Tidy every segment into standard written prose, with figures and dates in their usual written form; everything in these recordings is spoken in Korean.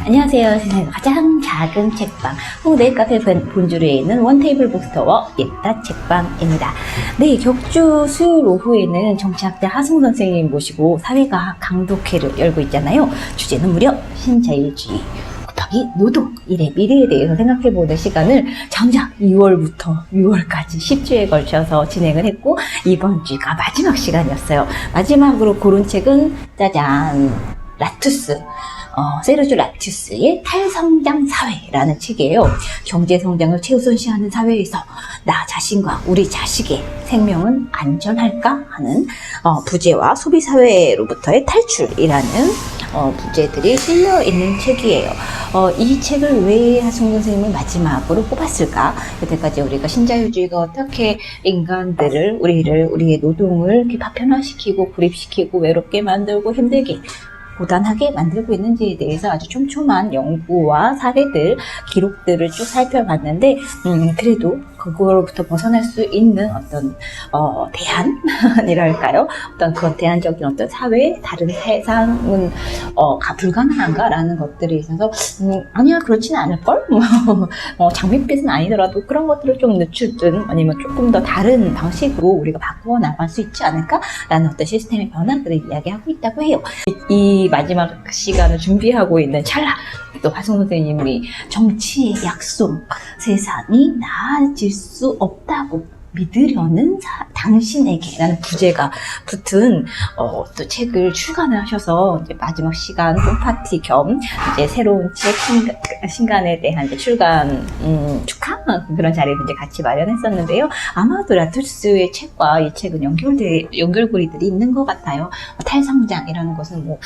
안녕하세요. 세상에서 가장 작은 책방 홍대 카페 본주리에 있는 원테이블 북스토어 예따 책방입니다. 네, 격주 수요일 오후에는 정치학자 하승우 선생님 모시고 사회과학 강독회를 열고 있잖아요. 주제는 무려 신자유주의 곱하기 노동, 일의 미래에 대해서 생각해보는 시간을 정작 2월부터 6월까지 10주에 걸쳐서 진행을 했고, 이번 주가 마지막 시간이었어요. 마지막으로 고른 책은 짜잔, 라투스, 세르주 라투스의 탈성장 사회라는 책이에요. 경제성장을 최우선시하는 사회에서 나 자신과 우리 자식의 생명은 안전할까 하는 부재와 소비사회로부터의 탈출이라는 부재들이 실려있는 책이에요. 이 책을 왜 하승우 선생님을 마지막으로 뽑았을까? 여태까지 우리가 신자유주의가 어떻게 인간들을, 우리의 노동을 이렇게 파편화시키고 고립시키고 외롭게 만들고 힘들게 고단하게 만들고 있는지에 대해서 아주 촘촘한 연구와 사례들, 기록들을 쭉 살펴봤는데, 그래도 그거로부터 벗어날 수 있는 어떤, 대안이랄까요? 어떤 그런 대안적인 어떤 사회, 다른 세상은, 불가능한가라는 것들이 있어서, 아니야, 그렇지는 않을걸? 장밋빛은 아니더라도 그런 것들을 좀 늦추든, 아니면 조금 더 다른 방식으로 우리가 바꾸어 나갈 수 있지 않을까라는 어떤 시스템의 변화들을 이야기하고 있다고 해요. 이 마지막 시간을 준비하고 있는 찰나, 또 하승우 선생님이 정치의 약속, 세상이 나아질 수 없다고 믿으려는 당신에게 라는 부제가 붙은 또 책을 출간을 하셔서 이제 마지막 시간 홈파티 겸 이제 새로운 책 신간에 대한 이제 출간 축하 그런 자리를 이제 같이 마련했었는데요. 아마도 라투스의 책과 이 책은 연결고리들이 있는 것 같아요. 탈성장이라는 것은 뭐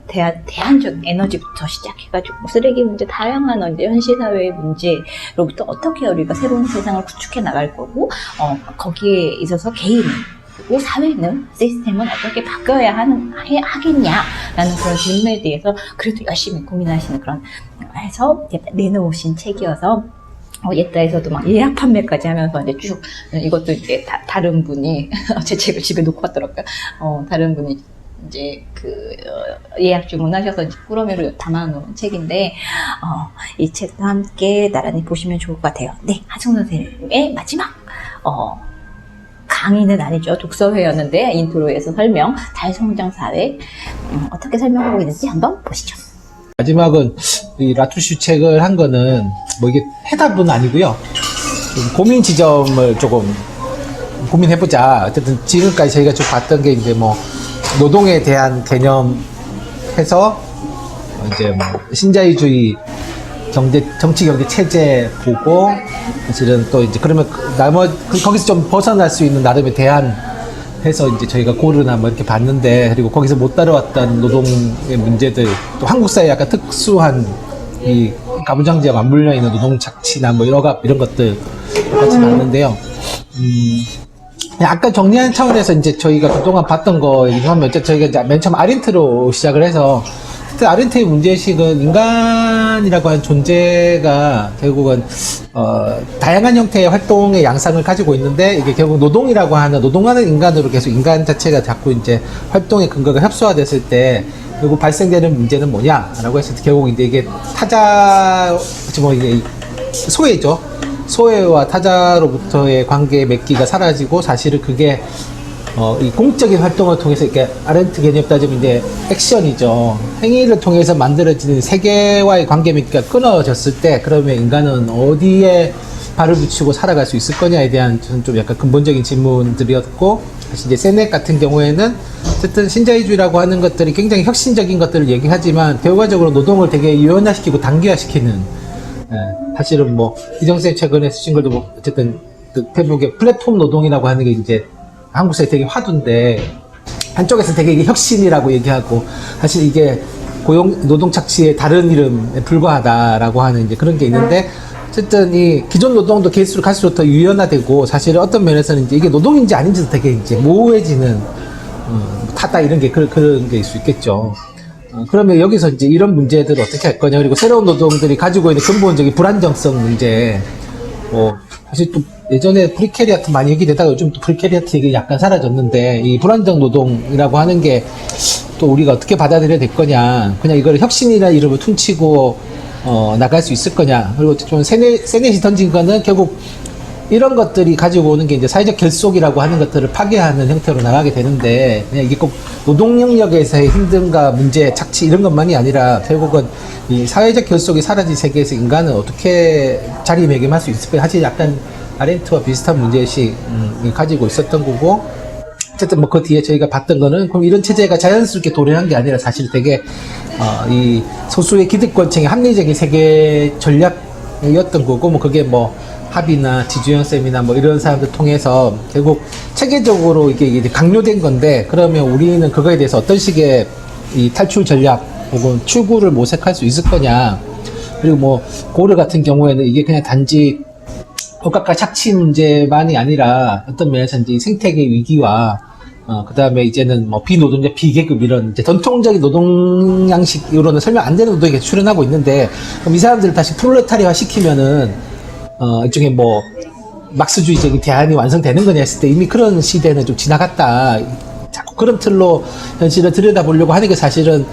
대안적인 에너지부터 시작해가지고 쓰레기 문제, 다양한 현실 사회의 문제로부터 어떻게 우리가 새로운 세상을 구축해 나갈 거고 거기에 있어서 개인 그리고 사회는, 시스템은 어떻게 바뀌어야 하겠냐라는 그런 질문에 대해서 그래도 열심히 고민하시는 그런 해서 내놓으신 책이어서 예따에서도 막 예약 판매까지 하면서 이제 쭉 이것도 이제 다른 분이 제 책을 집에 놓고 왔더라고요. 다른 분이 이제 예약 주문하셔서 꾸러미로 담아놓은 책인데 이 책도 함께 나란히 보시면 좋을 것 같아요. 네, 하승우 선생님의 마지막 강의는 아니죠. 독서회였는데 인트로에서 설명, 달성장 사회 어떻게 설명하고 있는지 한번 보시죠. 마지막은 이 라투슈 책을 한 거는 뭐 이게 해답은 아니고요. 좀 고민 지점을 조금 고민해보자. 어쨌든 지금까지 저희가 쭉 봤던 게 이제 뭐 노동에 대한 개념 해서 이제 뭐 신자유주의 정치 경제 체제 보고 사실은 또 이제 그러면 거기서 좀 벗어날 수 있는 나름의 대안 해서 이제 저희가 고르나 뭐 이렇게 봤는데, 그리고 거기서 못 다뤄왔던 노동의 문제들, 또 한국 사회 약간 특수한 이 가부장제와 맞물려 있는 노동 착취나 뭐 이런 것들 같이 봤는데요. 약간 정리하는 차원에서 이제 저희가 그동안 봤던 거 얘기하면, 저희가 이제 맨 처음 아렌트로 시작을 해서, 그때 아렌트의 문제의식은 인간이라고 하는 존재가 결국은 다양한 형태의 활동의 양상을 가지고 있는데, 이게 결국 노동이라고 하는, 노동하는 인간으로 계속 인간 자체가 자꾸 이제 활동의 근거가 협소화됐을 때 결국 발생되는 문제는 뭐냐라고 했을 때, 결국 이제 이게 타자, 뭐 이게 소외죠. 소외와 타자로부터의 관계의 맺기가 사라지고, 사실은 그게 이 공적인 활동을 통해서, 이렇게 아렌트 개념 따지면 이제 액션이죠. 행위를 통해서 만들어지는 세계와의 관계 맺기가 끊어졌을 때, 그러면 인간은 어디에 발을 붙이고 살아갈 수 있을 거냐에 대한 저는 좀 약간 근본적인 질문들이었고, 사실 이제 세넥 같은 경우에는 어쨌든 신자유주의라고 하는 것들이 굉장히 혁신적인 것들을 얘기하지만 결과적으로 노동을 되게 유연화시키고 단기화시키는, 사실은 뭐 이정쌤 최근에 쓰신 걸도 뭐 어쨌든 대부분의 플랫폼 노동이라고 하는 게 이제 한국 사회 되게 화두인데, 한쪽에서 되게 이게 혁신이라고 얘기하고, 사실 이게 노동 착취의 다른 이름에 불과하다라고 하는 이제 그런 게 있는데, 어쨌든 이 기존 노동도 갈수록 더 유연화되고, 사실 어떤 면에서는 이제 이게 노동인지 아닌지도 되게 이제 모호해지는, 타다 이런 게 그런 게일 수 있겠죠. 그러면 여기서 이제 이런 문제들을 어떻게 할 거냐, 그리고 새로운 노동들이 가지고 있는 근본적인 불안정성 문제, 사실 또 예전에 프리캐리아트 많이 얘기되다가 요즘 또 프리캐리아트 얘기 약간 사라졌는데, 이 불안정 노동이라고 하는 게 또 우리가 어떻게 받아들여야 될 거냐, 그냥 이걸 혁신이라 이름을 퉁치고 나갈 수 있을 거냐, 그리고 좀 세넷이 던진 거는 결국 이런 것들이 가지고 오는 게 이제 사회적 결속이라고 하는 것들을 파괴하는 형태로 나가게 되는데, 그냥 이게 꼭 노동 영역에서의 힘듦과 문제, 착취 이런 것만이 아니라 결국은 이 사회적 결속이 사라진 세계에서 인간은 어떻게 자리매김할 수 있을까, 사실 약간 아렌트와 비슷한 문제의식이 가지고 있었던 거고, 어쨌든 뭐 그 뒤에 저희가 봤던 거는 그럼 이런 체제가 자연스럽게 도래한 게 아니라 사실 되게 이 소수의 기득권층의 합리적인 세계 전략이었던 거고, 뭐 그게 뭐 합의나 지주현 쌤이나 뭐 이런 사람들 통해서 결국 체계적으로 이게 강요된 건데, 그러면 우리는 그거에 대해서 어떤 식의 이 탈출 전략 혹은 출구를 모색할 수 있을 거냐. 그리고 뭐 고르 같은 경우에는 이게 그냥 단지 복합과 착취 문제만이 아니라 어떤 면에서 이제 생태계 위기와 그 다음에 이제는 뭐 비노동자, 비계급 이런 이제 전통적인 노동 양식으로는 설명 안 되는 노동이 출현하고 있는데, 그럼 이 사람들을 다시 프롤레타리화 시키면은 일종의 뭐 막스주의적인 대안이 완성되는 거냐 했을 때 이미 그런 시대는 좀 지나갔다. 자꾸 그런 틀로 현실을 들여다보려고 하는 게 사실은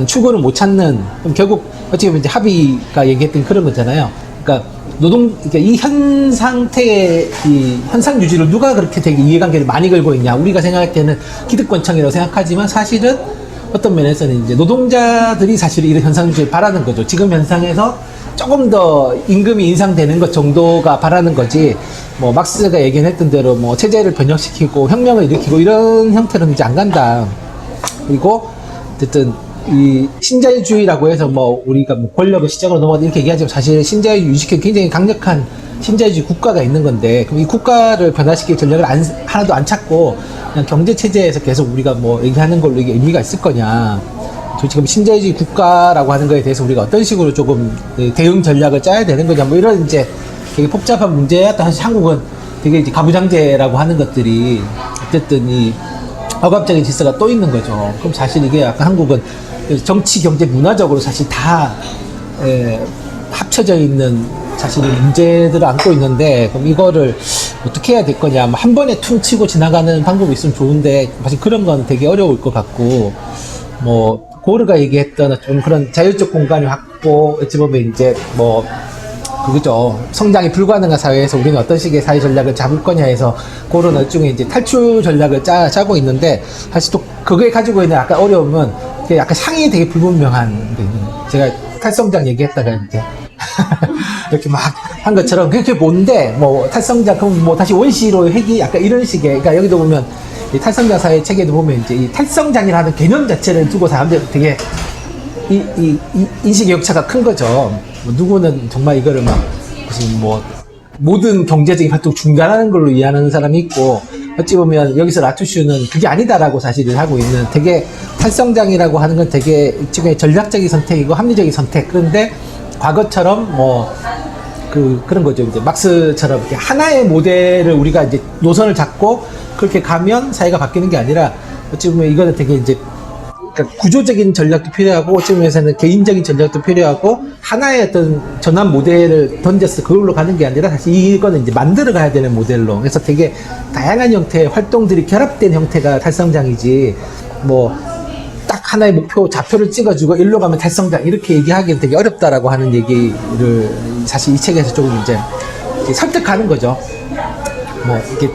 출구를 못 찾는, 그럼 결국 어떻게 보면 이제 합의가 얘기했던 그런 거잖아요. 그러니까 그러니까 이 현 상태의 이 현상 유지를 누가 그렇게 되게 이해관계를 많이 걸고 있냐. 우리가 생각할 때는 기득권층이라고 생각하지만 사실은 어떤 면에서는 이제 노동자들이 사실 이런 현상 유지를 바라는 거죠. 지금 현상에서 조금 더 임금이 인상되는 것 정도가 바라는 거지, 뭐 막스가 얘기했던 대로 뭐 체제를 변혁시키고 혁명을 일으키고 이런 형태로는 이제 안 간다. 그리고 어쨌든 이 신자유주의라고 해서 뭐 우리가 뭐 권력을 시작으로 넘어가다 이렇게 얘기하지만 사실 신자유주의 유지시키는 굉장히 강력한 신자유주의 국가가 있는 건데, 그럼 이 국가를 변화시킬 전략을 하나도 안 찾고 그냥 경제 체제에서 계속 우리가 뭐 얘기하는 걸로 이게 의미가 있을 거냐. 지금 신자유주의 국가라고 하는 거에 대해서 우리가 어떤 식으로 조금 대응 전략을 짜야 되는 거냐, 뭐 이런 이제 되게 복잡한 문제였다. 사실 한국은 되게 이제 가부장제라고 하는 것들이 어쨌든 이 억압적인 질서가 또 있는 거죠. 그럼 사실 이게 약간 한국은 정치, 경제, 문화적으로 사실 다 합쳐져 있는 사실은 문제들을 안고 있는데, 그럼 이거를 어떻게 해야 될 거냐. 뭐 한 번에 퉁치고 지나가는 방법이 있으면 좋은데 사실 그런 건 되게 어려울 것 같고, 뭐 고르가 얘기했던 좀 그런 자율적 공간의 확보, 어찌 보면 이제 뭐 그거죠. 성장이 불가능한 사회에서 우리는 어떤 식의 사회 전략을 잡을 거냐 해서 고르는 일종의 이제 탈출 전략을 짜고 있는데, 사실 또 그거에 가지고 있는 약간 어려움은 약간 상이 되게 불분명한 게 있는 거예요. 제가 탈성장 얘기했다가 이제 이렇게 막 한 것처럼 그게 뭔데 뭐 탈성장 그럼 뭐 다시 원시로 회귀 약간 이런 식의, 그러니까 여기도 보면 이 탈성장 사회 체계도 보면 이제 이 탈성장이라는 개념 자체를 두고 사람들 되게 이 인식의 격차가 큰 거죠. 뭐 누구는 정말 이거를 막 무슨 뭐 모든 경제적인 활동 중단하는 걸로 이해하는 사람이 있고, 어찌 보면 여기서 라투슈는 그게 아니다라고 사실을 하고 있는, 되게 탈성장이라고 하는 건 되게 일종의 전략적인 선택이고 합리적인 선택. 그런데 과거처럼 뭐 그런 거죠. 이제 막스처럼 이렇게 하나의 모델을 우리가 이제 노선을 잡고 그렇게 가면 사회가 바뀌는 게 아니라, 어찌 보면 이거는 되게 이제 그러니까 구조적인 전략도 필요하고, 어찌 보면서는 개인적인 전략도 필요하고, 하나의 어떤 전환 모델을 던져서 그걸로 가는 게 아니라 사실 이거는 이제 만들어 가야 되는 모델로. 그래서 되게 다양한 형태의 활동들이 결합된 형태가 탈성장이지, 뭐 딱 하나의 목표, 좌표를 찍어주고 일로 가면 탈성장 이렇게 얘기하기는 되게 어렵다라고 하는 얘기를 사실 이 책에서 조금 이제 설득하는 거죠. 뭐 이렇게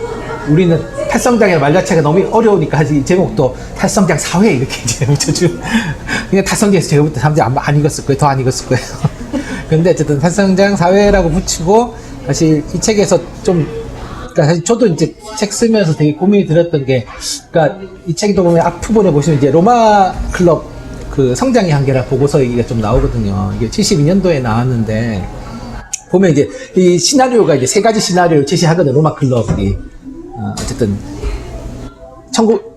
우리는 탈성장이라는 말 자체가 너무 어려우니까 사실 이 제목도 탈성장 사회 이렇게 이제 붙여준. 그냥 탈성장에서 제목부터 사람들이 안 읽었을 거예요. 더 안 읽었을 거예요. 근데 어쨌든 탈성장 사회라고 붙이고, 사실 이 책에서 좀, 그러니까 사실 저도 이제 책 쓰면서 되게 고민이 들었던 게, 그러니까 이 책도 보면 앞부분에 보시면 이제 로마 클럽 그 성장의 한계라 보고서 얘기가 좀 나오거든요. 이게 72년도에 나왔는데, 보면 이제 이 시나리오가 이제 세 가지 시나리오를 제시하거든요. 로마 클럽이. 어쨌든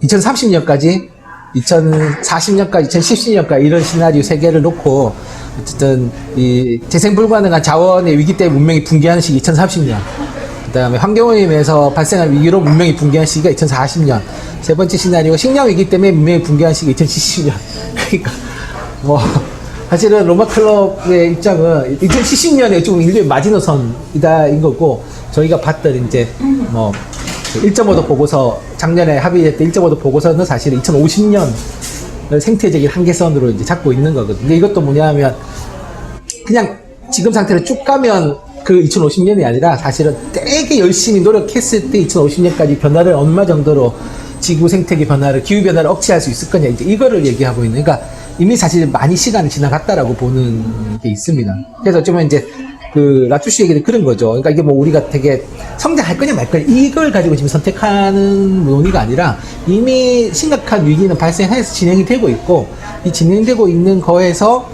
2030년까지 2040년까지 2017년까지 이런 시나리오 세 개를 놓고, 어쨌든 이 재생 불가능한 자원의 위기 때문에 문명이 붕괴하는 시기 2030년, 그 다음에 환경오염에서 발생한 위기로 문명이 붕괴한 시기가 2040년, 세 번째 시나리오 식량 위기 때문에 문명이 붕괴한 시기 2070년. 그러니까 뭐 사실은 로마 클럽의 입장은 2070년에 좀 인류의 마지노선이다인 거고, 저희가 봤던 이제 뭐 1.5도 보고서 작년에 합의했던 1.5도 보고서는 사실 2050년 생태적인 한계선으로 이제 잡고 있는 거거든요. 근데 이것도 뭐냐면 그냥 지금 상태로 쭉 가면 그 2050년이 아니라 사실은 되게 열심히 노력했을 때 2050년까지 변화를 얼마 정도로 지구 생태계 변화를, 기후 변화를 억제할 수 있을 거냐, 이제 이거를 얘기하고 있는. 그러니까 이미 사실 많이 시간이 지나갔다라고 보는 게 있습니다. 그래서 어쩌면 이제 그 라투시 얘기는 그런 거죠. 그러니까 이게 뭐 우리가 되게 성장할 거냐 말 거냐 이걸 가지고 지금 선택하는 논의가 아니라 이미 심각한 위기는 발생해서 진행이 되고 있고, 이 진행되고 있는 거에서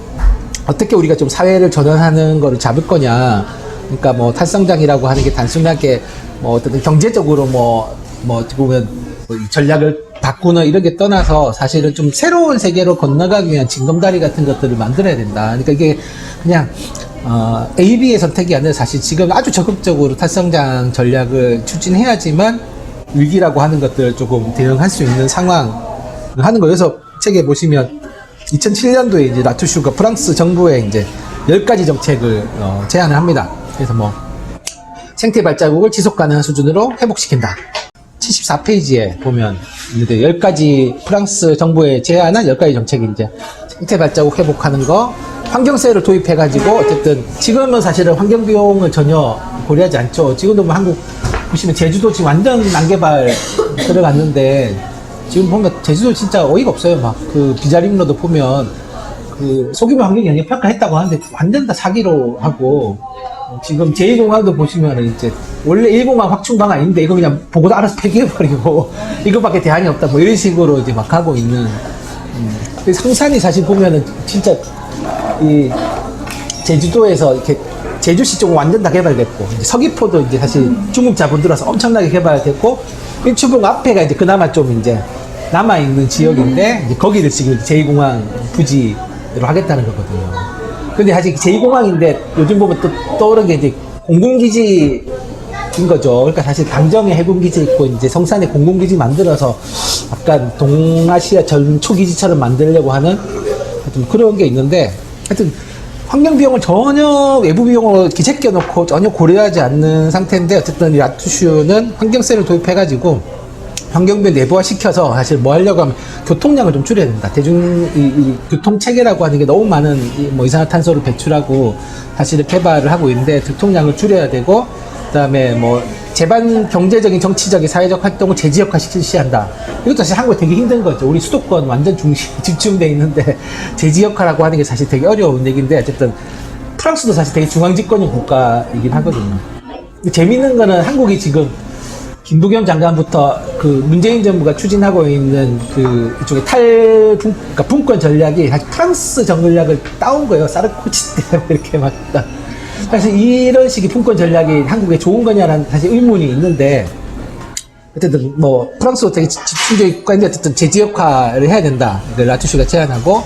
어떻게 우리가 좀 사회를 전환하는 거를 잡을 거냐. 그러니까 뭐 탈성장이라고 하는 게 단순하게 뭐 어떤 경제적으로 뭐 어떻게 보면 뭐 전략을 바꾸는 이런 게 떠나서 사실은 좀 새로운 세계로 건너가기 위한 징검다리 같은 것들을 만들어야 된다. 그러니까 이게 그냥 A, B의 선택이 아니라 사실 지금 아주 적극적으로 탈성장 전략을 추진해야지만 위기라고 하는 것들을 조금 대응할 수 있는 상황을 하는 거예요. 그래서 책에 보시면 2007년도에 이제 라투슈가 프랑스 정부에 이제 10가지 정책을 제안을 합니다. 그래서 뭐 생태 발자국을 지속 가능한 수준으로 회복시킨다. 74페이지에 보면 있는데 10가지 프랑스 정부에 제안한 10가지 정책이 이제 생태 발자국 회복하는 거, 환경세를 도입해가지고 어쨌든 지금은 사실은 환경 비용을 전혀 고려하지 않죠. 지금도 뭐 한국 보시면 제주도 지금 완전 난개발 들어갔는데 지금 보면 제주도 진짜 어이가 없어요. 막 그 비자림로도 보면 그 소규모 환경 영향 평가했다고 하는데 완전 다 사기로 하고, 지금 제2공항도 보시면은 이제 원래 1공항 확충 방안인데 이거 그냥 보고도 알아서 폐기해버리고 이거밖에 대안이 없다 뭐 이런 식으로 이제 막 하고 있는. 성산이 사실 보면은 진짜 이 제주도에서 이렇게 제주시 쪽은 완전 다 개발됐고, 이제 서귀포도 이제 사실 중국 자본 들어서 엄청나게 개발됐고, 일출봉 앞에가 이제 그나마 좀 이제 남아있는 지역인데, 이제 거기를 지금 제2공항 부지로 하겠다는 거거든요. 근데 아직 제2공항인데 요즘 보면 또 떠오르는 게 이제 공군기지인 거죠. 그러니까 사실 당정에 해군기지 있고, 이제 성산에 공군기지 만들어서 약간 동아시아 전 초기지처럼 만들려고 하는 하여튼 그런 게 있는데, 하여튼 환경 비용을 전혀 외부 비용으로 이렇게 제껴놓고 전혀 고려하지 않는 상태인데, 어쨌든 이 라투슈는 환경세를 도입해가지고 환경비를 내부화시켜서 사실 뭐 하려고 하면 교통량을 좀 줄여야 된다. 이 교통체계라고 하는 게 너무 많은 뭐 이산화탄소를 배출하고 사실은 개발을 하고 있는데, 교통량을 줄여야 되고, 그 다음에 뭐 제반 경제적인, 정치적인, 사회적 활동을 제지역화 실시한다. 이것도 사실 한국에 되게 힘든 거죠. 우리 수도권 완전 중심 집중돼 있는데 제지역화라고 하는 게 사실 되게 어려운 얘기인데, 어쨌든 프랑스도 사실 되게 중앙집권형 국가이긴 하거든요. 재밌는 거는 한국이 지금 김부겸 장관부터 그 문재인 정부가 추진하고 있는 그 이쪽에 그러니까 분권 전략이 사실 프랑스 전략을 따온 거예요. 사르코지 때문에 이렇게 막. 사실 이런 식의 분권 전략이 한국에 좋은 거냐라는 사실 의문이 있는데, 어쨌든 뭐 프랑스도 되게 집중적인 국가인데 어쨌든 제지역화를 해야 된다. 라투슈가 제안하고,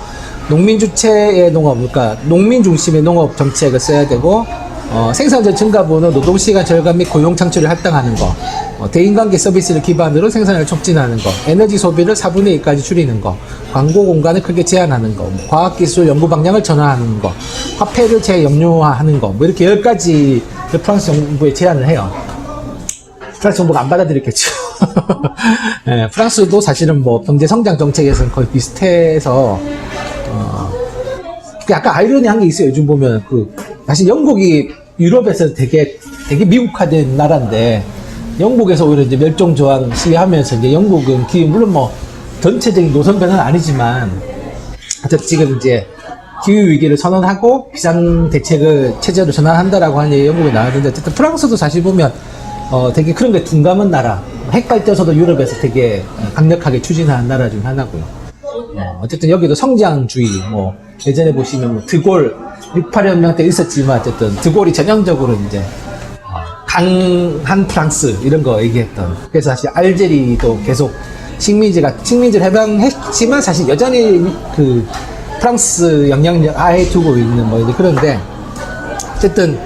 농민 주체의 농업, 그러니까 농민 중심의 농업 정책을 써야 되고, 생산자 증가분은 노동시간 절감 및 고용 창출을 할당하는 거, 대인관계 서비스를 기반으로 생산을 촉진하는 거, 에너지 소비를 4분의 1까지 줄이는 거, 광고 공간을 크게 제한하는 거, 과학기술 연구 방향을 전환하는 거, 화폐를 재영유화하는 거, 뭐 이렇게 10가지 프랑스 정부에 제안을 해요. 프랑스 정부가 안 받아들였겠죠. 네, 프랑스도 사실은 뭐 경제 성장 정책에서는 거의 비슷해서, 약간 아이러니한 게 있어요. 요즘 보면 사실 영국이 유럽에서 되게 미국화된 나라인데, 영국에서 오히려 이제 멸종조항 시위하면서 이제 영국은 물론 뭐 전체적인 노선 변화는 아니지만 어쨌든 지금 이제 기후 위기를 선언하고 비상 대책을 체제로 전환한다라고 하는 얘기 영국에 나왔는데, 어쨌든 프랑스도 사실 보면 되게 그런 게 둔감한 나라, 핵 발전소도 유럽에서 되게 강력하게 추진하는 나라 중 하나고요. 어쨌든 여기도 성장주의, 뭐 예전에 보시면 뭐 드골 68혁명 때 있었지만 어쨌든 드골이 전형적으로 이제 강한 프랑스 이런 거 얘기했던. 그래서 사실 알제리도 계속 식민지를 해방했지만 사실 여전히 그 프랑스 영향력 아예 두고 있는 뭐 이제 그런데, 어쨌든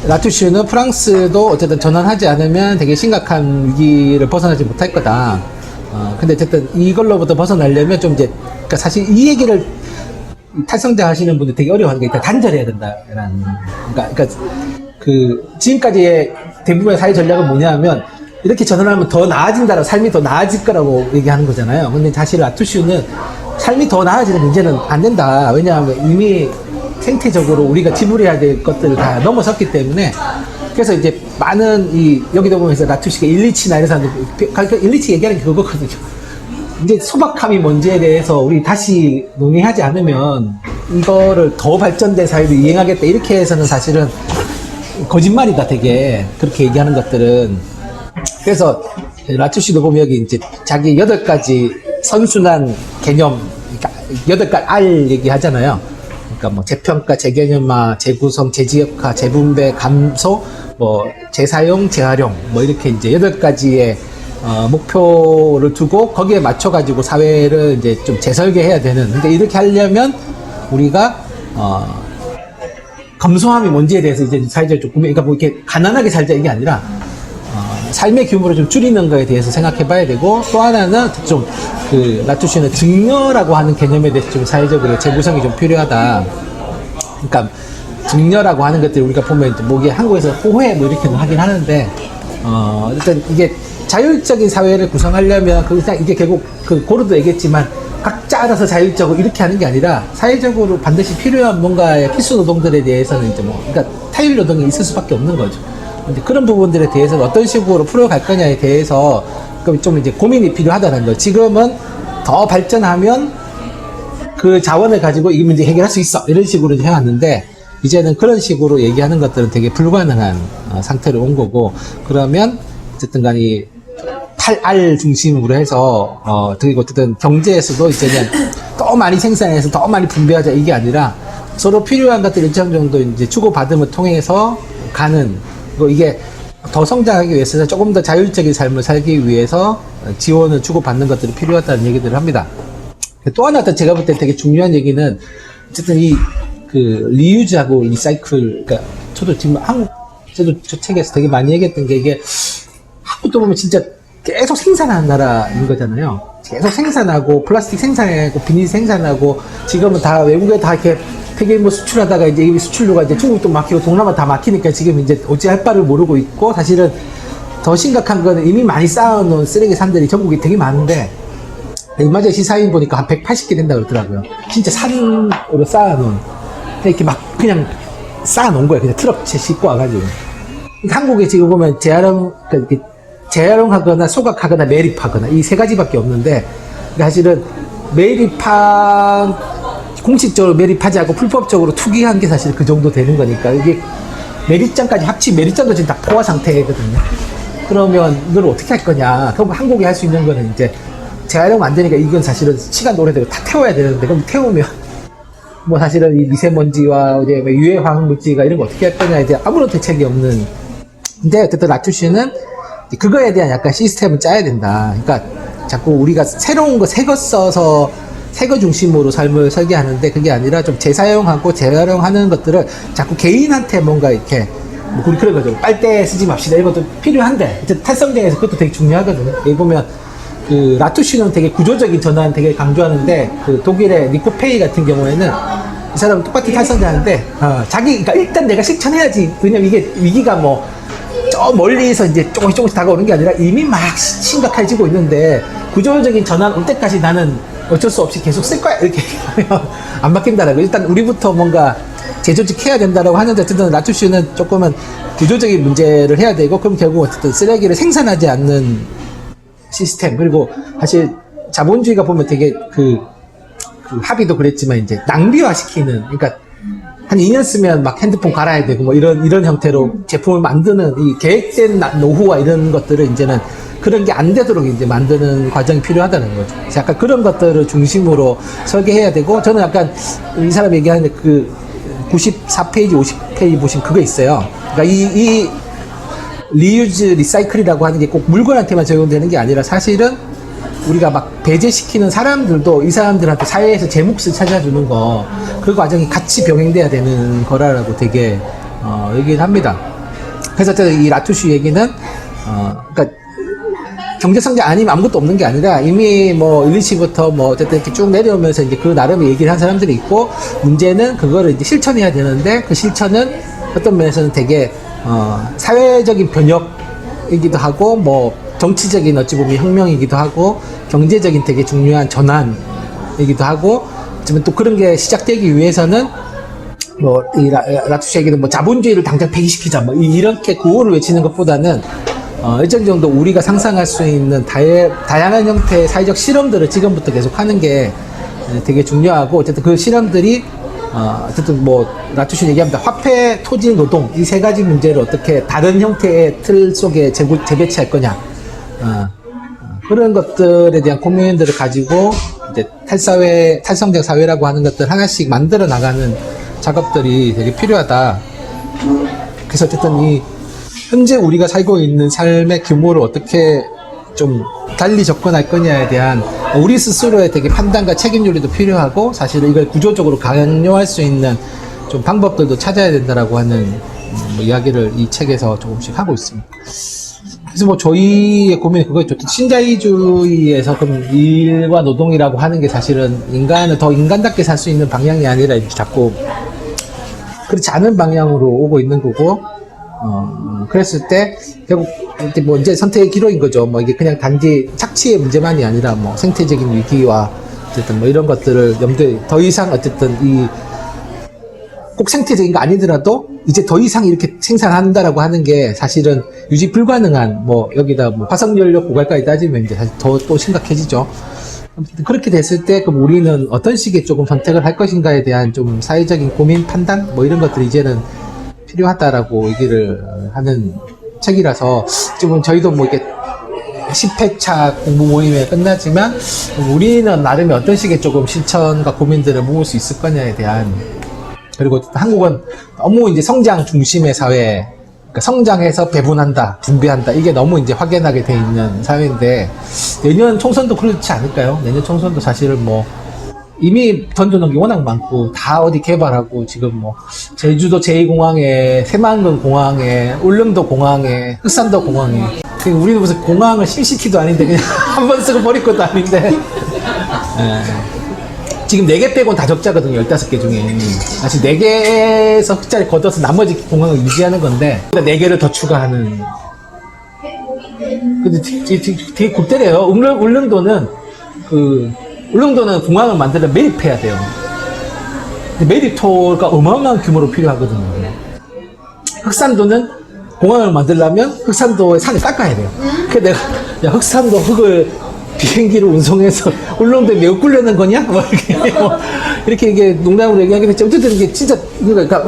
라투슈는 프랑스도 어쨌든 전환하지 않으면 되게 심각한 위기를 벗어나지 못할 거다. 근데 어쨌든 이걸로부터 벗어나려면 좀 이제, 그러니까 사실 이 얘기를 탈성장 하시는 분들 되게 어려워하는 게 일단 단절해야 된다라는. 그러니까 그 지금까지의 대부분의 사회 전략은 뭐냐면 이렇게 전환하면 더 나아진다라고 삶이 더 나아질 거라고 얘기하는 거잖아요. 근데 사실 라투슈는 삶이 더 나아지는 문제는 안 된다. 왜냐하면 이미 생태적으로 우리가 지불해야 될 것들을 다 넘어섰기 때문에 그래서 이제 많은 여기도 보면서 라투슈가 일리치나 이런 사람들 그러니까 일리치 얘기하는 게 그거거든요. 이제 소박함이 뭔지에 대해서 우리 다시 논의하지 않으면 이거를 더 발전된 사회로 이행하겠다 이렇게 해서는 사실은 거짓말이다 되게 그렇게 얘기하는 것들은. 그래서 라투슈도 보면 여기 이제 자기 8가지 선순환 개념, 그러니까 8가지 R 얘기하잖아요. 그러니까 뭐 재평가, 재개념화, 재구성, 재지역화, 재분배, 감소, 뭐 재사용, 재활용, 뭐 이렇게 이제 8가지의 목표를 두고 거기에 맞춰가지고 사회를 이제 좀 재설계해야 되는. 근데 이렇게 하려면 우리가 검소함이 뭔지에 대해서 이제 사회적 조금, 그러니까 뭐 이렇게 가난하게 살자 이게 아니라 삶의 규모를 좀 줄이는 거에 대해서 생각해 봐야 되고, 또 하나는 좀 그 라투슈는 증여라고 하는 개념에 대해서 좀 사회적으로 재구성이 좀 필요하다. 그러니까 증여라고 하는 것들 우리가 보면 뭐 이게 한국에서 호혜 뭐 이렇게 하긴 하는데 일단 이게 자율적인 사회를 구성하려면 그냥 이게 결국 그 고르도 얘기했지만 각자 알아서 자율적으로 이렇게 하는 게 아니라 사회적으로 반드시 필요한 뭔가의 필수 노동들에 대해서는 이제 뭐 그러니까 타율 노동이 있을 수밖에 없는 거죠. 근데 그런 부분들에 대해서는 어떤 식으로 풀어갈 거냐에 대해서 좀 이제 고민이 필요하다는 거. 지금은 더 발전하면 그 자원을 가지고 이 문제 해결할 수 있어 이런 식으로 이제 해왔는데 이제는 그런 식으로 얘기하는 것들은 되게 불가능한 상태로 온 거고, 그러면 어쨌든 간에 8R 중심으로 해서 그리고 어쨌든 경제에서도 이제는 더 많이 생산해서 더 많이 분배하자 이게 아니라 서로 필요한 것들 일정 정도 이제 주고받음을 통해서 가는, 그리고 이게 더 성장하기 위해서 조금 더 자율적인 삶을 살기 위해서 지원을 주고받는 것들이 필요하다는 얘기들을 합니다. 또 하나 더 제가 볼 때 되게 중요한 얘기는 어쨌든 그 리유즈하고 리사이클, 그러니까 저도 지금 저도 저 책에서 되게 많이 얘기했던 게 이게 한국도 보면 진짜 계속 생산하는 나라인 거잖아요. 계속 생산하고 플라스틱 생산하고 비닐 생산하고 지금은 다 외국에 다 이렇게 폐기물 수출하다가 이제 이 수출료가 이제 중국도 막히고 동남아 다 막히니까 지금 이제 어찌할 바를 모르고 있고, 사실은 더 심각한 거는 이미 많이 쌓아놓은 쓰레기 산들이 전국에 되게 많은데 얼마 전에 시사인 보니까 한 180개 된다 그러더라고요. 진짜 산으로 쌓아놓은, 이렇게 막 그냥 쌓아놓은 거예요. 그냥 트럭채 싣고 와가지고. 한국에 지금 보면 재활용하거나 소각하거나 매립하거나 이 3가지밖에 없는데, 사실은 공식적으로 매립하지 않고 불법적으로 투기한 게 사실 그 정도 되는 거니까, 이게 매립장까지 합치면 매립장도 지금 다 포화 상태거든요. 그러면 이걸 어떻게 할 거냐. 그럼 한국이 할 수 있는 거는 이제 재활용 안 되니까 이건 사실은 시간도 오래되고 다 태워야 되는데, 그럼 태우면 뭐 사실은 이 미세먼지와 이제 유해 화학 물질과 이런 거 어떻게 할 거냐, 이제 아무런 대책이 없는. 근데 어쨌든 라투슈는 그거에 대한 약간 시스템을 짜야 된다. 그러니까 자꾸 우리가 새로운 거, 새 거 써서 새 거 중심으로 삶을 설계하는데 그게 아니라 좀 재사용하고 재활용하는 것들을 자꾸 개인한테 뭔가 이렇게 뭐 우리 그런 거죠. 빨대 쓰지 맙시다. 이런 것도 필요한데 탈성장에서 그것도 되게 중요하거든요. 여기 보면 그 라투슈는 되게 구조적인 전환 되게 강조하는데, 그 독일의 니코페이 같은 경우에는 이 사람은 똑같이 탈성장하는데 그러니까 일단 내가 실천해야지. 왜냐면 이게 위기가 뭐 저 멀리서 이제 조금씩 다가오는 게 아니라 이미 막 심각해지고 있는데 구조적인 전환 올 때까지 나는 어쩔 수 없이 계속 쓸 거야 이렇게 하면 안 바뀐다라고. 일단 우리부터 뭔가 재조직해야 된다라고 하는데, 어쨌든 라투슈는 조금은 구조적인 문제를 해야 되고, 그럼 결국 어쨌든 쓰레기를 생산하지 않는 시스템, 그리고 사실 자본주의가 보면 되게 그 합의도 그랬지만 이제 낭비화 시키는, 그러니까 한 2년 쓰면 막 핸드폰 갈아야 되고 뭐 이런 형태로 제품을 만드는 이 계획된 노후와 이런 것들을 이제는 그런 게 안 되도록 이제 만드는 과정이 필요하다는 거죠. 그래서 약간 그런 것들을 중심으로 설계해야 되고, 저는 약간 이 사람 얘기하는데 그 94페이지, 50페이지 보시면 그거 있어요. 그러니까 이 리유즈, 리사이클이라고 하는 게 꼭 물건한테만 적용되는 게 아니라 사실은 우리가 막 배제시키는 사람들도 이 사람들한테 사회에서 제 몫을 찾아주는 거, 그 과정이 같이 병행돼야 되는 거라고 되게 얘기를 합니다. 그래서 이 라투슈 얘기는 그러니까 경제성장 아니면 아무것도 없는 게 아니라 이미 뭐 일리치부터 뭐 어쨌든 이렇게 쭉 내려오면서 이제 그 나름의 얘기를 한 사람들이 있고, 문제는 그거를 이제 실천해야 되는데 그 실천은 어떤 면에서는 되게 사회적인 변혁이기도 하고 뭐 정치적인 어찌 보면 혁명이기도 하고 경제적인 되게 중요한 전환이기도 하고 하지만 또 그런 게 시작되기 위해서는 뭐 이 라투시 얘기는 뭐 자본주의를 당장 폐기시키자 뭐 이렇게 구호를 외치는 것보다는 일정 정도 우리가 상상할 수 있는 다양한 형태의 사회적 실험들을 지금부터 계속 하는 게 되게 중요하고 어쨌든 그 실험들이 어쨌든 뭐 라투시 얘기합니다. 화폐, 토지, 노동 이 세 가지 문제를 어떻게 다른 형태의 틀 속에 재배치할 거냐 그런 것들에 대한 고민들을 가지고 이제 탈성장 사회라고 하는 것들 하나씩 만들어 나가는 작업들이 되게 필요하다. 그래서 어쨌든 이 현재 우리가 살고 있는 삶의 규모를 어떻게 좀 달리 접근할 거냐에 대한 우리 스스로의 되게 판단과 책임요리도 필요하고 사실은 이걸 구조적으로 강요할 수 있는 좀 방법들도 찾아야 된다라고 하는 뭐 이야기를 이 책에서 조금씩 하고 있습니다. 그래서 뭐 저희의 고민이 그거였죠. 신자유주의에서 그럼 일과 노동이라고 하는 게 사실은 인간을 더 인간답게 살 수 있는 방향이 아니라 이렇게 자꾸 그렇지 않은 방향으로 오고 있는 거고, 그랬을 때 결국 이제 뭐 이제 선택의 기로인 거죠. 뭐 이게 그냥 단지 착취의 문제만이 아니라 뭐 생태적인 위기와 어쨌든 뭐 이런 것들을 염두에 더 이상 어쨌든 이 꼭 생태적인 거 아니더라도 이제 더 이상 이렇게 생산한다라고 하는 게 사실은 유지 불가능한 뭐 여기다 뭐 화석연료 고갈까지 따지면 이제 사실 더 또 심각해지죠. 그렇게 됐을 때 그럼 우리는 어떤 식의 조금 선택을 할 것인가에 대한 좀 사회적인 고민, 판단 뭐 이런 것들이 이제는 필요하다라고 얘기를 하는 책이라서 지금 저희도 뭐 이렇게 10회차 공부 모임에 끝나지만 우리는 나름의 어떤 식의 조금 실천과 고민들을 모을 수 있을 거냐에 대한 그리고 한국은 너무 이제 성장 중심의 사회, 그러니까 성장해서 배분한다, 분배한다 이게 너무 이제 확연하게 돼 있는 사회인데 내년 총선도 그렇지 않을까요? 내년 총선도 사실은 뭐 이미 던져놓은 게 워낙 많고 다 어디 개발하고 지금 뭐 제주도 제2공항에 새만금 공항에 울릉도 공항에 흑산도 공항에 우리는 무슨 공항을 심시티도 아닌데 그냥 한 번 쓰고 버릴 것도 아닌데 지금 4개 빼고는 다 적자거든요. 15개 중에 사실 4개에서 흑자를 걷어서 나머지 공항을 유지하는 건데 4개를 더 추가하는 근데 되게 곱대래요. 울릉도는 울릉도는 공항을 만들려면 매립해야 돼요. 근데 매립토가 어마어마한 규모로 필요하거든요. 흑산도는 공항을 만들려면 흑산도의 산을 깎아야 돼요. 그래서 내가 야, 흑산도 흑을 비행기로 운송해서 울릉도에 매우 꿀려는 거냐? 뭐 이렇게 이게 농담으로 얘기하긴 했죠. 어쨌든 이게 진짜 그러니까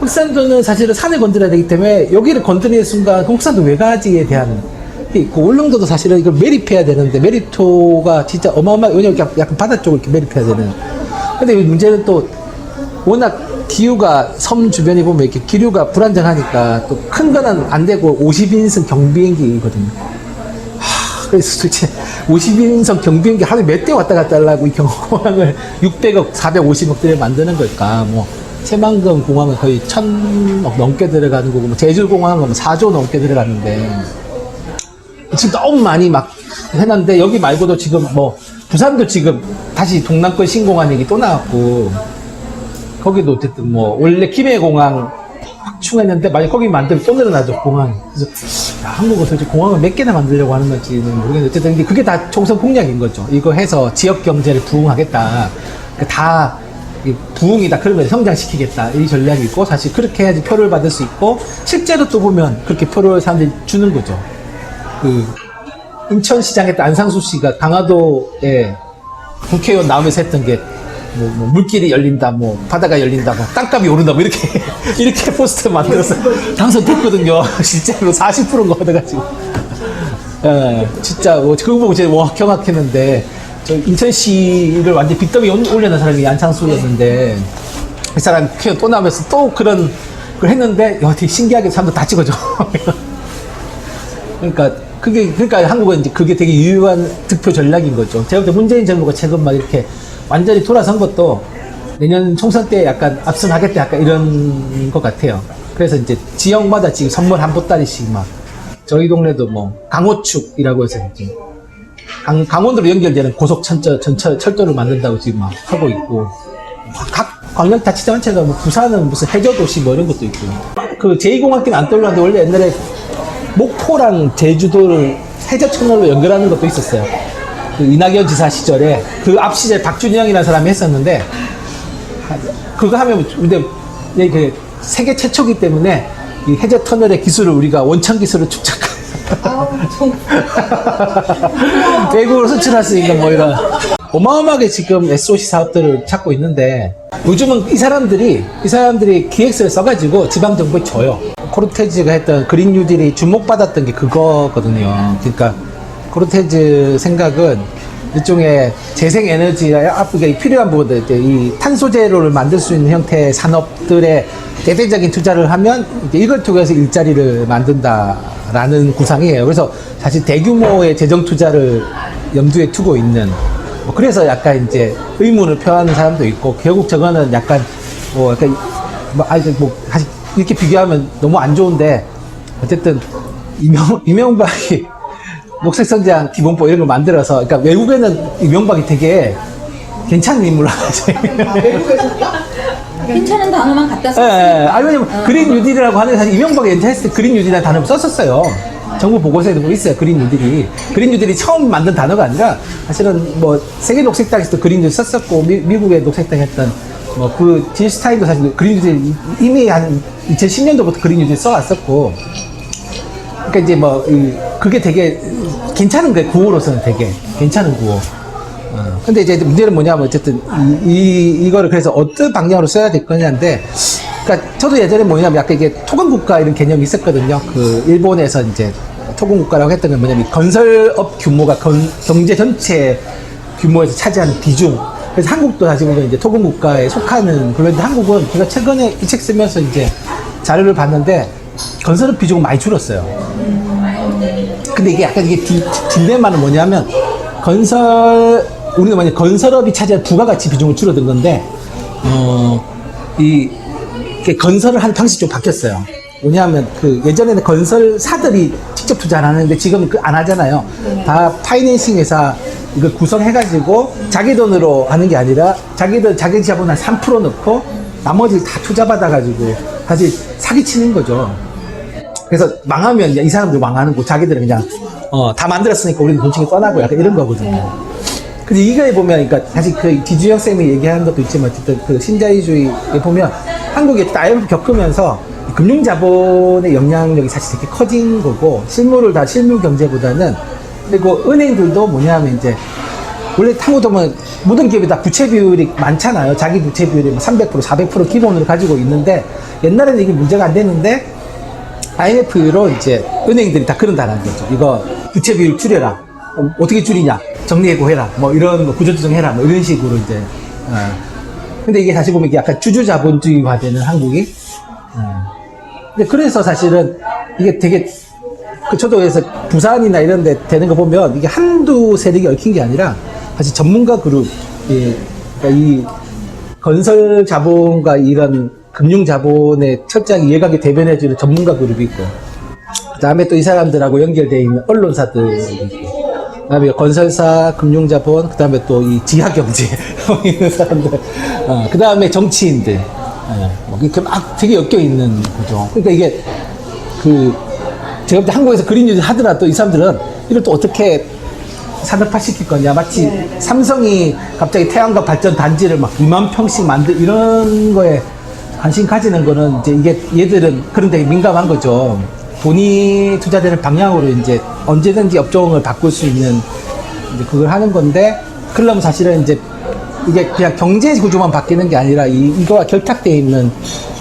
흑산도는 사실은 산을 건드려야 되기 때문에 여기를 건드리는 순간 흑산도 외가지에 대한 있고 울릉도도 사실은 이걸 매립해야 되는데 매립토가 진짜 어마어마하게 왜냐면 약간 바다 쪽을 이렇게 매립해야 되는. 근데 문제는 또 워낙 기후가 섬 주변에 보면 이렇게 기류가 불안정하니까 또 큰 거는 안 되고 50인승 경비행기거든요. 그래서 도대체 50인승 경비행기 하루에 몇 대 왔다 갔다 하려고 이 공항을 600억, 450억 들여 만드는 걸까? 뭐 새만금 공항은 거의 1000억 넘게 들어가는 거고, 뭐 제주공항은 뭐 4조 넘게 들어가는데 지금 너무 많이 막 해놨는데 여기 말고도 지금 뭐 부산도 지금 다시 동남권 신공항 얘기 또 나왔고 거기도 어쨌든 뭐 원래 김해공항 확충했는데 만약 거기 만들면 또 늘어나죠 공항이. 그래서 야, 한국은 도대체 공항을 몇 개나 만들려고 하는 건지는 모르겠는데 어쨌든 그게 다 총선 공약인 거죠. 이거 해서 지역 경제를 부흥하겠다. 다 부흥이다. 그러면 성장시키겠다. 이 전략이 있고 사실 그렇게 해야지 표를 받을 수 있고 실제로 또 보면 그렇게 표를 사람들이 주는 거죠. 인천시장에 안상수 씨가 강화도에 국회의원 나오면서 했던 게 뭐 물길이 열린다, 뭐 바다가 열린다, 뭐 땅값이 오른다, 뭐 이렇게 포스터 만들어서 당선됐거든요. 실제로 40%인 거 얻어가지고. 진짜 그거 보고 제가 와 경악했는데 저 인천시를 완전 빚더미 올려놓은 사람이 안상수였는데 그 사람 국회의원 또 나오면서 또 그런 걸 했는데 되게 신기하게 사람들 다 찍어줘. 그러니까 한국은 이제 그게 되게 유효한 득표 전략인 거죠. 제가 볼 때 문재인 정부가 최근 막 이렇게 완전히 돌아선 것도 내년 총선 때 약간 압승하겠다 약간 이런 것 같아요. 그래서 이제 지역마다 지금 선물 한 보따리씩 막 저희 동네도 뭐 강호축이라고 해서 이제 강원도로 연결되는 철도를 만든다고 지금 막 하고 있고 각 광역자치단체가 뭐 부산은 무슨 해저도시 뭐 이런 것도 있고 그 제2공항길은 안 떠올랐는데 원래 옛날에 목포랑 제주도를 해저 터널로 연결하는 것도 있었어요. 그 이낙연 지사 시절에 그 앞 시절에 박준영이라는 사람이 했었는데 그거 하면 근데 그 세계 최초기 때문에 이 해저 터널의 기술을 우리가 원천 기술을 축적한 외국으로 수출했으니까 뭐 이런 어마어마하게 지금 SOC 사업들을 찾고 있는데 요즘은 이 사람들이 기획서를 써가지고 지방정부에 줘요. 코르테즈가 했던 그린 뉴딜이 주목받았던 게 그거거든요. 그러니까 코르테즈 생각은 일종의 재생에너지가 앞으로 필요한 부분들, 이 탄소제로를 만들 수 있는 형태의 산업들에 대대적인 투자를 하면 이걸 통해서 일자리를 만든다라는 구상이에요. 그래서 사실 대규모의 재정 투자를 염두에 두고 있는, 뭐 그래서 약간 이제 의문을 표하는 사람도 있고, 결국 저거는 약간 사실 이렇게 비교하면 너무 안 좋은데, 어쨌든 이명박이 녹색성장 기본법 이런 걸 만들어서, 그러니까 외국에는 이명박이 되게 괜찮은 인물로 알아요. 괜찮은 단어만 갖다 썼어요. 예, 아니, 왜냐면 그린 뉴딜이라고 하는 게 사실 이명박이 연재했을 때 그린 뉴딜이라는 단어를 썼었어요. 정부 보고서에도 뭐 있어요, 그린 뉴딜이. 그린 뉴딜이 처음 만든 단어가 아니라 사실은 뭐 세계 녹색당에서도 그린 뉴딜 썼었고, 미국의 녹색당 했던 뭐 그 질 스타인도 사실 그린 뉴딜 이미 한 2010년도부터 그린 뉴딜 써왔었고, 그러니까 이제 뭐 그게 되게 괜찮은 거예요. 구호로서는 되게 괜찮은 구호. 근데 이제 문제는 뭐냐면 어쨌든 이거를 그래서 어떤 방향으로 써야 될 거냐인데, 그러니까 저도 예전에 뭐냐면 약간 이게 토건국가 이런 개념이 있었거든요. 그 일본에서 이제 토건국가라고 했던 건 뭐냐면 건설업 규모가 경제 전체 규모에서 차지하는 비중. 그래서 한국도 사실 보면 이제 토건국가에 속하는, 그런데 한국은 제가 최근에 이 책 쓰면서 이제 자료를 봤는데 건설업 비중은 많이 줄었어요. 근데 이게 약간 이게 딜레마는 뭐냐면 우리가 만약 건설업이 차지한 부가가치 비중을 줄어든 건데, 건설을 하는 방식이 좀 바뀌었어요. 뭐냐면, 예전에는 건설사들이 직접 투자를 하는데 지금은 안 하잖아요. 다 파이낸싱 회사 이걸 구성해가지고 자기 돈으로 하는 게 아니라 자기 자본 한 3% 넣고 나머지 다 투자받아가지고 사실 사기치는 거죠. 그래서 망하면 이 사람들 망하는 거, 자기들은 그냥, 다 만들었으니까 우리는 돈치기 떠나고 약간 이런 거거든요. 근데 이거에 보면, 그러니까 사실 기주영 쌤이 얘기하는 것도 있지만, 어쨌든 신자유주의에 보면 한국이 IMF 겪으면서 금융자본의 영향력이 사실 되게 커진 거고, 실물 경제보다는, 그리고 은행들도 뭐냐면 이제, 원래 한국 보면 모든 기업이 다 부채 비율이 많잖아요. 자기 부채 비율이 300%, 400% 기본으로 가지고 있는데, 옛날에는 이게 문제가 안 됐는데, IMF로 이제 은행들이 다 그런다는 거죠. 이거 부채 비율 줄여라. 어떻게 줄이냐? 정리해고 해라. 뭐 이런 구조조정해라. 뭐 이런 식으로 이제. 근데 이게 사실 보면 이게 약간 주주자본주의화되는 한국이. 근데 그래서 사실은 이게 되게 저도 그래서 부산이나 이런 데 되는 거 보면 이게 한두 세력이 얽힌 게 아니라 사실 전문가 그룹, 그러니까 이 건설 자본과 이런 금융 자본의 철저하게 이해관계 대변해주는 전문가 그룹이 있고, 그 다음에 또 이 사람들하고 연결되어 있는 언론사들이 있고, 그 다음에 건설사, 금융자본, 그 다음에 또 이 지하경제 있는 사람들, 그 다음에 정치인들, 뭐 이렇게 막 되게 엮여 있는 거죠. 그러니까 이게 제가 볼 때 한국에서 그린 뉴딜 하더라도 이 사람들은 이걸 또 어떻게 산업화 시킬 거냐. 마치 삼성이 갑자기 태양광 발전 단지를 막 2만 평씩 만들 이런 거에 관심 가지는 거는 이제 이게 얘들은 그런 데 민감한 거죠. 돈이 투자되는 방향으로 이제 언제든지 업종을 바꿀 수 있는 이제 그걸 하는 건데, 그러려면 사실은 이제 이게 그냥 경제 구조만 바뀌는 게 아니라 이거와 결탁되어 있는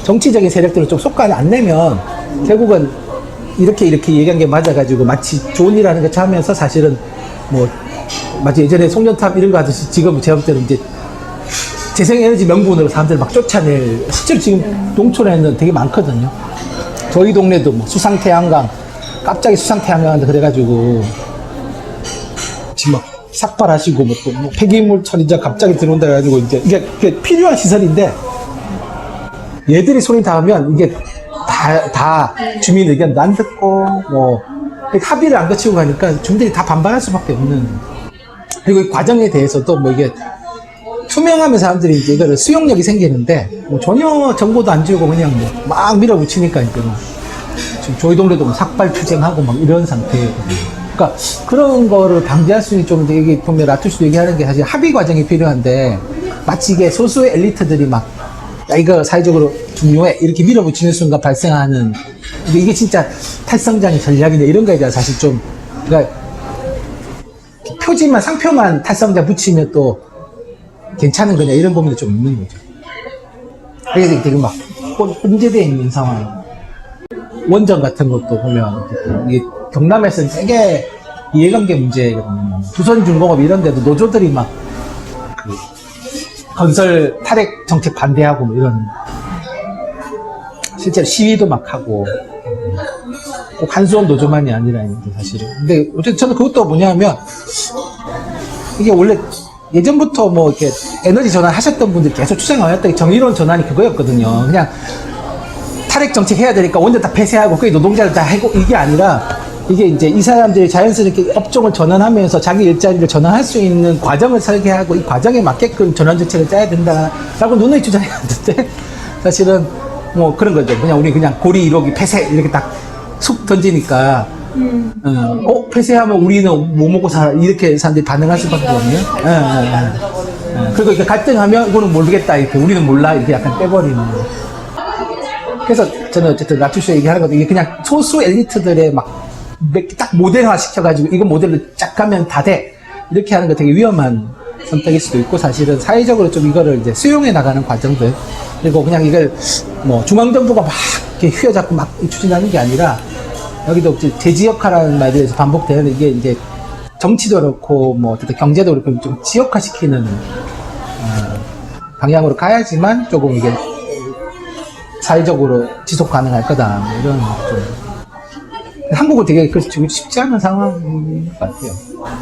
정치적인 세력들을 좀 속가 안 내면 결국은 이렇게 얘기한 게 맞아가지고 마치 좋은 일 하는 것처럼 하면서 사실은 뭐 마치 예전에 송년탑 이런 거 하듯이 지금 제가 볼 때는 이제 재생에너지 명분으로 사람들 막 쫓아낼, 실제로 지금 농촌에는 되게 많거든요. 저희 동네도 뭐 수상태양광, 갑자기 수상태양광한테 그래가지고 지금 막 삭발하시고 뭐 또 뭐 폐기물 처리자 갑자기 들어온다 해가지고 이제 이게 필요한 시설인데 얘들이 손이 닿으면 이게 다 주민 의견도 안 듣고 뭐 합의를 안 거치고 가니까 주민들이 다 반발할 수밖에 없는. 그리고 이 과정에 대해서도 뭐 이게 투명하면 사람들이 이제 이거를 수용력이 생기는데 뭐 전혀 정보도 안 주고 그냥 뭐 막 밀어붙이니까 이제 뭐 지금 저희 동네도 뭐 삭발 투쟁하고 막 이런 상태거든요. 그러니까 그런 거를 방지할 수 있는 좀 이게 보면 라투스도 얘기하는 게 사실 합의 과정이 필요한데 마치 이게 소수의 엘리트들이 막 야, 이거 사회적으로 중요해 이렇게 밀어붙이는 순간 발생하는 이게 진짜 탈성장의 전략이네 이런 거에 대한 사실 좀 그러니까 표지만 상표만 탈성자 붙이면 또 괜찮은 거냐 이런 부분도 좀 있는 거죠. 그래서 되게 막 혼재되어 있는 상황. 원전 같은 것도 보면 이게 경남에서는 되게 이해관계 문제거든요. 조선중공업 이런 데도 노조들이 막 그 건설 탈핵 정책 반대하고 뭐 이런 실제로 시위도 막 하고 꼭 한수원 노조만이 아니라 이제 사실은. 근데 어쨌든 저는 그것도 뭐냐면 이게 원래 예전부터 뭐 이렇게 에너지 전환 하셨던 분들이 계속 주장해왔던 정의로운 전환이 그거였거든요. 그냥 탈핵 정책 해야 되니까 원전 다 폐쇄하고 그게 노동자를 다 해고 이게 아니라 이게 이제 이 사람들이 자연스럽게 업종을 전환하면서 자기 일자리를 전환할 수 있는 과정을 설계하고 이 과정에 맞게끔 전환 정책을 짜야 된다라고 누누이 주장해왔는데 사실은 뭐 그런 거죠. 그냥 우리 그냥 고리 1호기 폐쇄 이렇게 딱 쑥 던지니까 폐쇄하면 우리는 뭐 먹고 살아 이렇게 사람들이 반응할 수밖에 없네요. 그리고 이렇게 갈등하면 이거는 모르겠다 이렇게 우리는 몰라 이렇게 약간 빼버리는. 그래서 저는 어쨌든 라투쇼 얘기하는 것도 이게 그냥 소수 엘리트들의 막 딱 모델화 시켜가지고 이거 모델로 쫙 가면 다 돼 이렇게 하는 거 되게 위험한 선택일 수도 있고 사실은 사회적으로 좀 이거를 이제 수용해 나가는 과정들 그리고 그냥 이걸 뭐 중앙정부가 막 이렇게 휘어잡고 막 추진하는 게 아니라 여기도 대지역화라는 말에 대해서 반복되는 이게 이제 정치도 그렇고 뭐 어쨌든 경제도 그렇고 좀 지역화시키는 방향으로 가야지만 조금 이게 사회적으로 지속 가능할 거다 뭐 이런 좀 한국은 되게 그렇지 쉽지 않은 상황인 것 같아요.